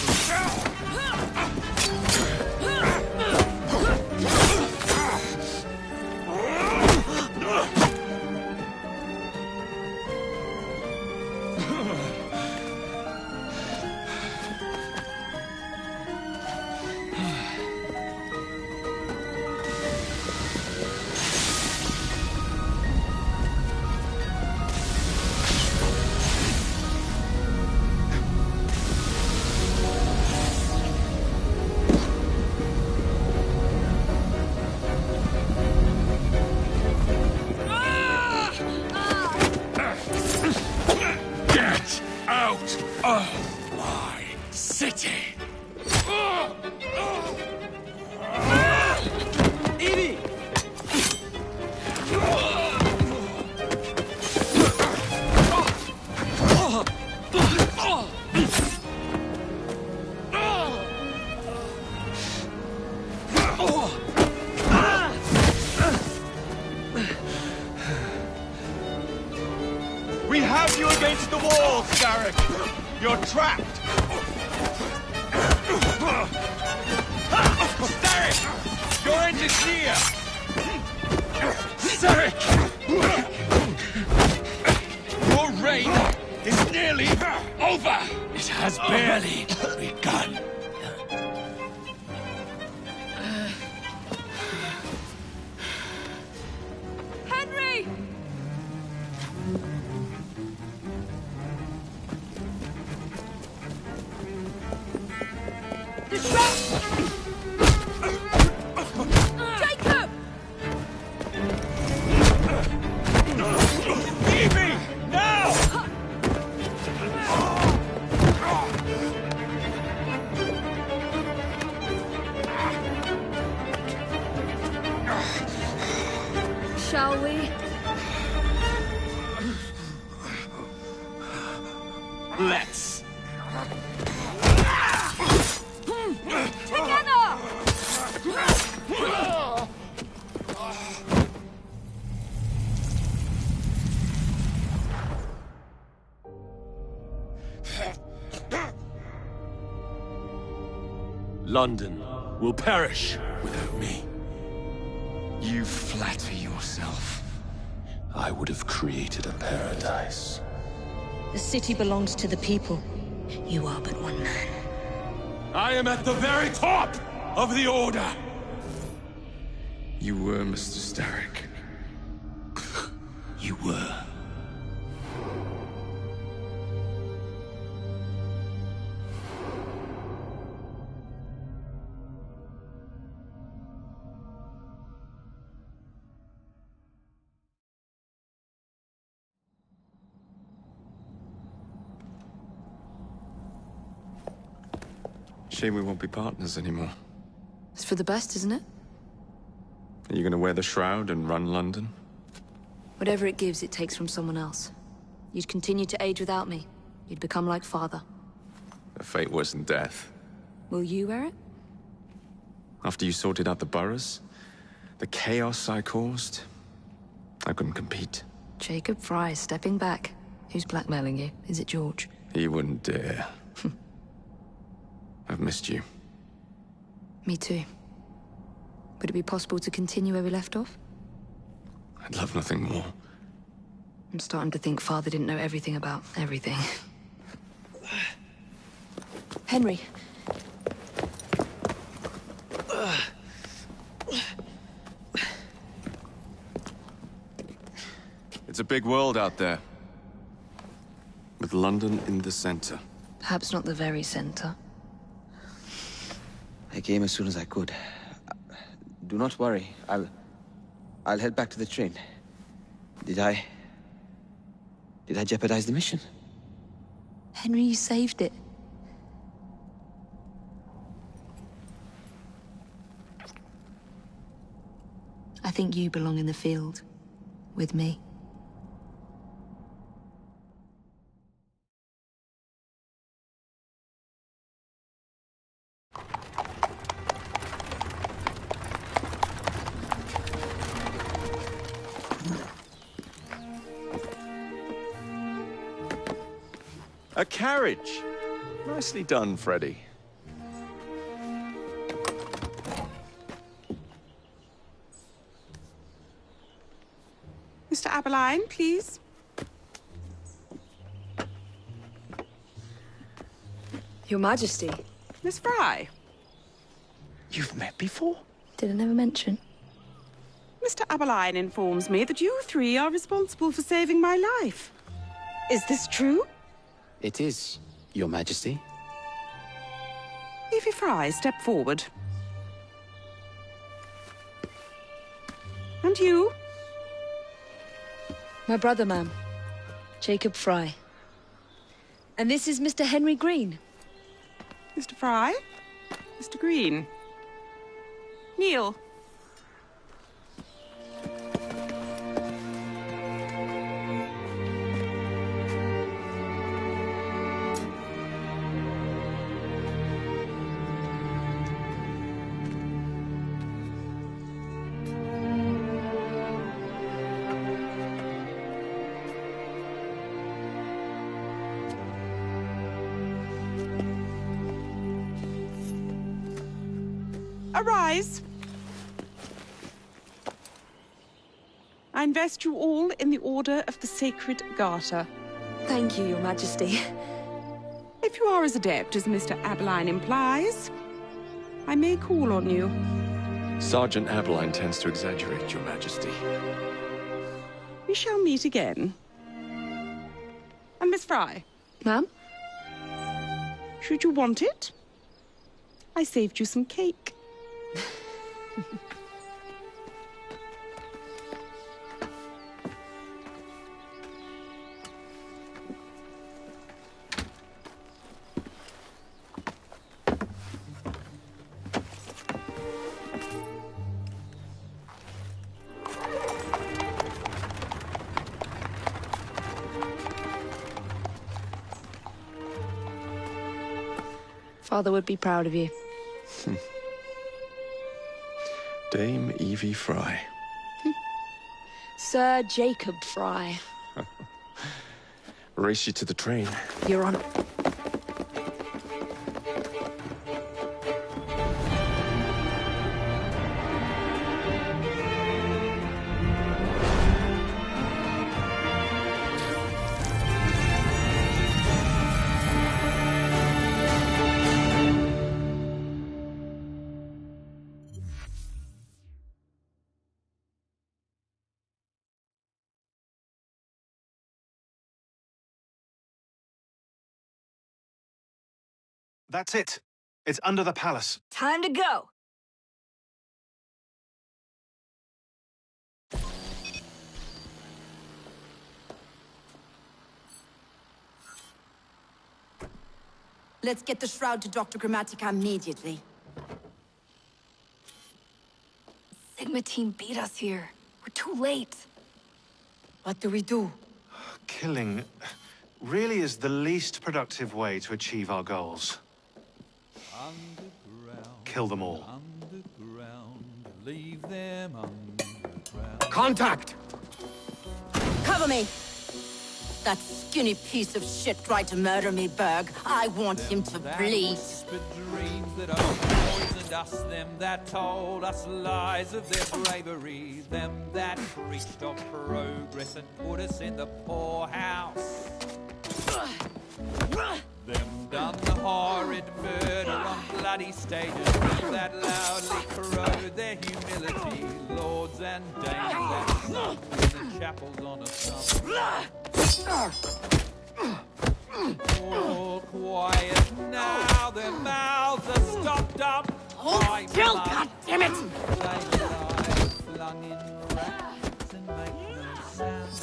out of my city! Edie! We have you against the wall, Starrick! You're trapped! Starrick! Your end is near! Starrick! Your reign is nearly over! It has barely begun. Henry! The trap! Jacob! Leave me! Now! shall we? Let's. Together! London will perish without me. You flatter yourself. I would have created a paradise. The city belongs to the people. You are but one man. I am at the very top of the Order! You were Mr. Starrick. You were. Shame we won't be partners anymore. It's for the best, isn't it? Are you gonna wear the shroud and run London? Whatever it gives, it takes from someone else. You'd continue to age without me. You'd become like father. The fate wasn't death. Will you wear it? After you sorted out the boroughs, the chaos I caused, I couldn't compete. Jacob Fry stepping back. Who's blackmailing you? Is it George? He wouldn't dare. I've missed you. Me too. Would it be possible to continue where we left off? I'd love nothing more. I'm starting to think Father didn't know everything about everything. Henry. It's a big world out there. With London in the center. Perhaps not the very center. I came as soon as I could. Do not worry. I'll head back to the train. Did I jeopardize the mission? Henry, you saved it. I think you belong in the field. With me. A carriage! Nicely done, Freddy. Mr. Aberline, please. Your Majesty. Miss Fry. You've met before? Did I never mention? Mr. Aberline informs me that you three are responsible for saving my life. Is this true? It is, Your Majesty. Evie Fry, step forward. And you? My brother, ma'am. Jacob Fry. And this is Mr. Henry Green. Mr. Fry? Mr. Green? Kneel. Arise. I invest you all in the Order of the Sacred Garter. Thank you, Your Majesty. If you are as adept as Mr. Aberline implies, I may call on you. Sergeant Aberline tends to exaggerate, Your Majesty. We shall meet again. And Miss Fry? Ma'am? Should you want it, I saved you some cake. Father would be proud of you. Dame Evie Fry. Sir Jacob Fry. Race you to the train. Your Honor. That's it. It's under the palace. Time to go. Let's get the shroud to Dr. Grammatica immediately. Sigma team beat us here. We're too late. What do we do? Killing really is the least productive way to achieve our goals. Kill them all. Leave them underground. Contact! Cover me! That skinny piece of shit tried to murder me, Berg. I want him to bleed. Dreams that poisoned us, them that told us lies of their bravery, them that preached of progress and put us in the poorhouse. Them done the horrid murder on bloody stages, them that loudly corrode their humility, lords and dames that sung in the chapels on a summer. All quiet now, their mouths are stopped up. Hold still, goddammit! They lie flung in racks and make no sound.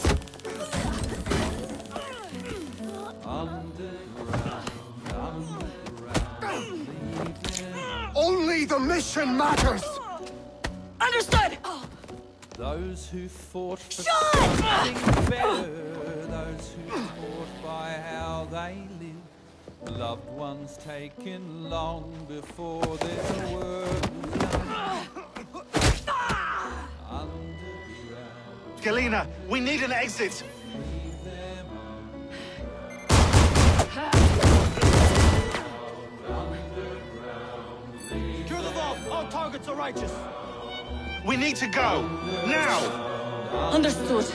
Only the mission matters! Understood! Those who fought for something better, those who fought by how they lived, loved ones taken long before their work was done. Underground. Galena, we need an exit! Secure the vault! All targets are righteous! We need to go! Now! Understood.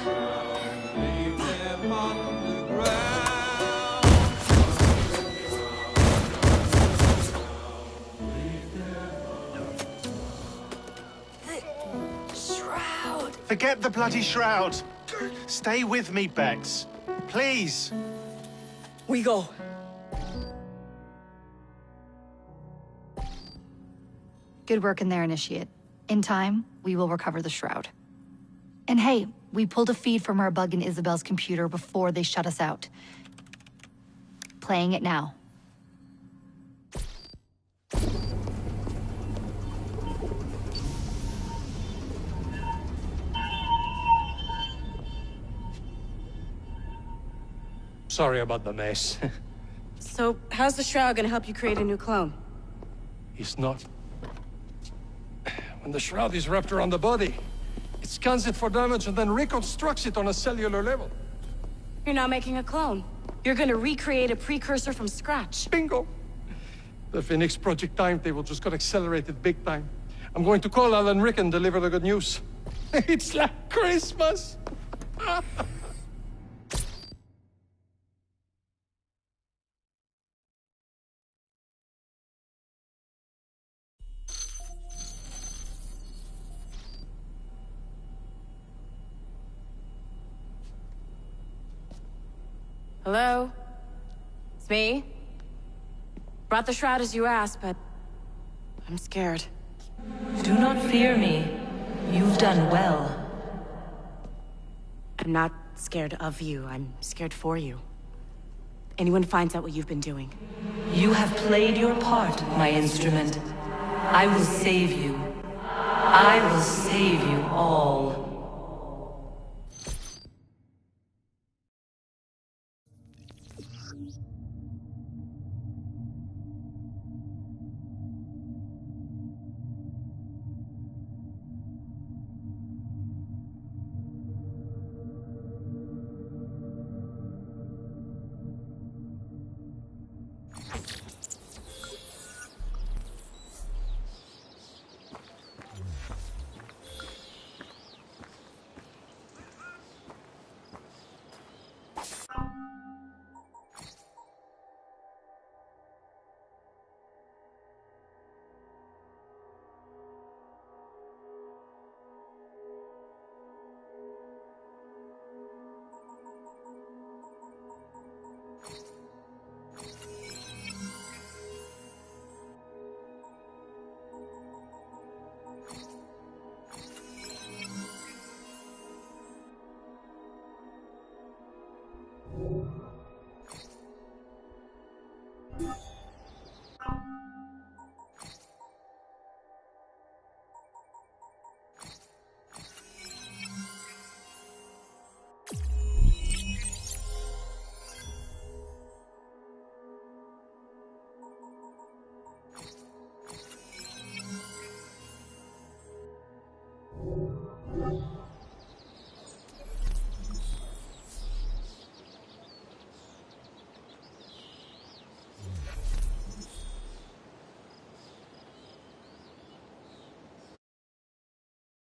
Shroud! Forget the bloody shroud! Stay with me, Bex. Please! We go. Good work in there, Initiate. In time, we will recover the shroud. And hey, we pulled a feed from our bug in Isabel's computer before they shut us out. Playing it now. Sorry about the mess. So, how's the shroud gonna help you create a new clone? It's not. When the shroud is wrapped around the body, it scans it for damage and then reconstructs it on a cellular level. You're not making a clone. You're gonna recreate a precursor from scratch. Bingo! The Phoenix Project timetable just got accelerated big time. I'm going to call Alan Rick and deliver the good news. It's like Christmas! Hello? It's me? Brought the shroud as you asked, but I'm scared. Do not fear me. You've done well. I'm not scared of you. I'm scared for you. Anyone finds out what you've been doing. You have played your part, my instrument. I will save you. I will save you all.